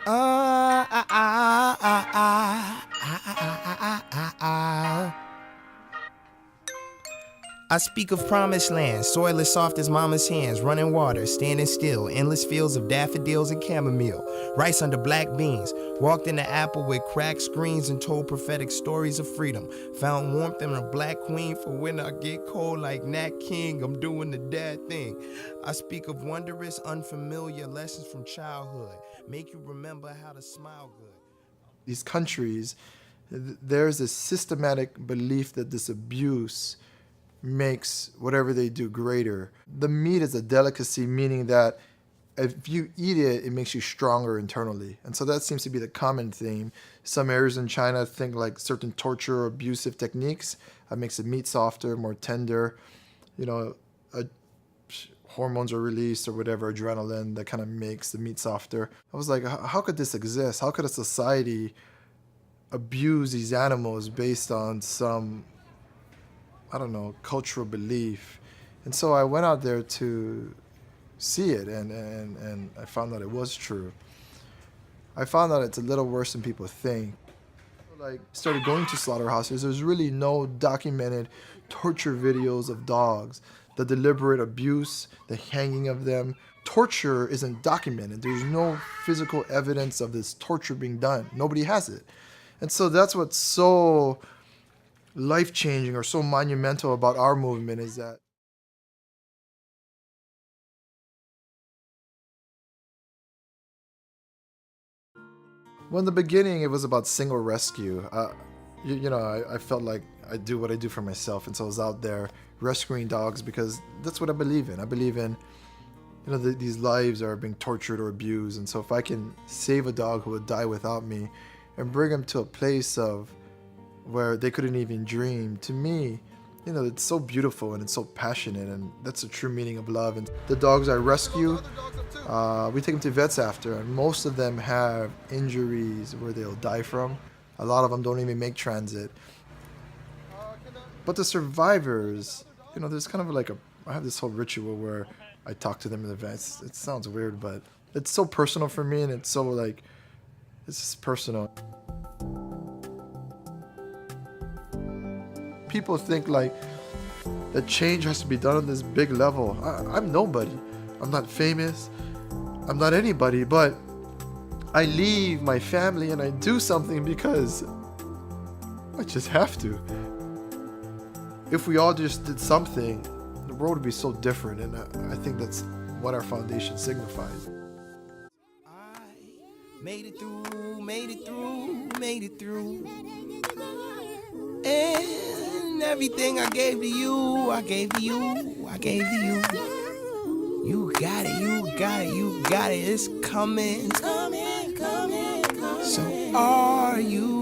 I speak of promised land, soil as soft as mama's hands, running water, standing still, endless fields of daffodils and chamomile, rice under black beans, walked in the apple with cracked screens and told prophetic stories of freedom, found warmth in a black queen for when I get cold like Nat King, I'm doing the dad thing. I speak of wondrous, unfamiliar lessons from childhood, make you remember how to smile good. These countries, there's a systematic belief that this abuse makes whatever they do greater. The meat is a delicacy, meaning that if you eat it, it makes you stronger internally. And so that seems to be the common theme. Some areas in China think like certain torture or abusive techniques makes the meat softer, more tender. You know, hormones are released or whatever, adrenaline, that kind of makes the meat softer. I was like, how could this exist? How could a society abuse these animals based on some, I don't know, cultural belief? And so I went out there to see it, and I found out it was true. I found out it's a little worse than people think. Like, started going to slaughterhouses. There's really no documented torture videos of dogs. The deliberate abuse, the hanging of them. Torture isn't documented. There's no physical evidence of this torture being done. Nobody has it. And so that's what's so life-changing or so monumental about our movement, is that well, in the beginning, it was about single rescue. I felt like I do what I do for myself, and so I was out there rescuing dogs because that's what I believe in. I believe in, these lives are being tortured or abused, and so if I can save a dog who would die without me and bring them to a place of where they couldn't even dream, to me, it's so beautiful and it's so passionate, and that's the true meaning of love. And the dogs I rescue, we take them to vets after, and most of them have injuries where they'll die from. A lot of them don't even make transit. But the survivors, there's kind of like I have this whole ritual where I talk to them in the vets. It sounds weird, but it's so personal for me, and it's so like, it's just personal. People think like that change has to be done on this big level. I'm nobody. I'm not famous. I'm not anybody, but I leave my family and I do something because I just have to. If we all just did something, the world would be so different, and I think that's what our foundation signifies. I made it through, made it through, made it through. And everything I gave to you, I gave to you, I gave to you. You got it, you got it, you got it. It's coming, it's coming, coming, coming. So are you